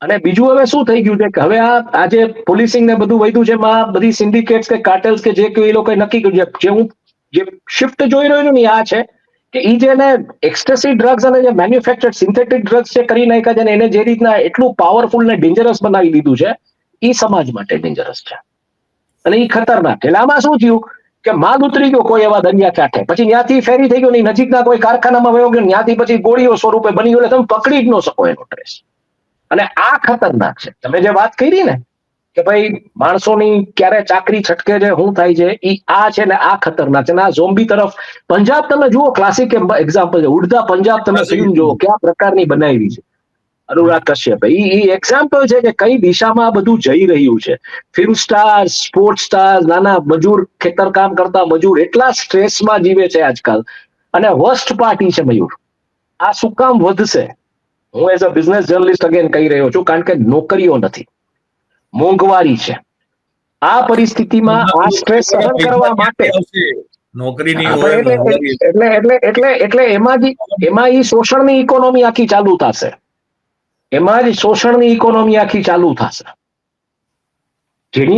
અને બીજું હવે શું થઈ ગયું છે કે હવે આજે પોલીસિંગ ને બધું વધ્યું છે, એમાં બધી સિન્ડિકેટ્સ કે કાર્ટેલ્સ કે જે એ લોકો નક્કી કર્યું છે. જે હું જે શિફ્ટ જોઈ રહ્યો છું ને આ છે કે એ જેને એક્સટેસી ડ્રગ્સ અને જે મેન્યુફેક્ચર્ડ સિન્થેટિક ડ્રગ્સ છે કરી નાખ્યા છે ને એને જે રીતના એટલું પાવરફુલ ને ડેન્જરસ બનાવી દીધું છે, એ સમાજ માટે ડેન્જરસ છે અને એ ખતરનાક છે. એટલે આમાં શું થયું કે માલ ઉતરી ગયો કોઈ એવા દરિયા કાંઠે, પછી ત્યાંથી ફેરી થઈ ગયો નહીં, નજીકના કોઈ કારખાનામાં વયો ગયો, ત્યાંથી પછી ગોળીઓ સ્વરૂપે બની ગયો, તમે પકડી જ ન શકો એનો ટ્રેસ. અને આ ખતરનાક છે. તમે જે વાત કરી ને કે ભાઈ માણસોની ક્યારે ચાકરી છટકે છે, શું થાય છે, એ આ છે ને આ ખતરનાક છે. અને આ ઝોમ્બી તરફ પંજાબ તમે જુઓ, ક્લાસિક એક્ઝામ્પલ છે. ઉડતા પંજાબ તમે ફિલ્મ જુઓ, કયા પ્રકારની બનાવી છે અનુરાગ કશ્યપ. એ એક્ઝામ્પલ છે કે કઈ દિશામાં આ બધું જઈ રહ્યું છે. ફિલ્મ સ્ટાર, સ્પોર્ટ સ્ટાર, નાના મજૂર, ખેતરકામ કરતા મજૂર એટલા સ્ટ્રેસમાં જીવે છે આજકાલ. અને વર્સ્ટ પાર્ટી છે મયુર, આ શું કામ વધશે? હું as a business journalist again કહી રહ્યો છું, કારણ કે નોકરીઓ નથી, મોંઘવારી છે. આ પરિસ્થિતિમાં આ સ્ટ્રેસ સહન કરવા માટે નોકરી નહીં હા, હોય, પણ મોંઘવારી. એટલે એમાં ઈ શોષણની ઇકોનોમી આખી ચાલુ થશે. એમાં જ શોષણની ઇકોનોમી આખી ચાલુ થશે, જેની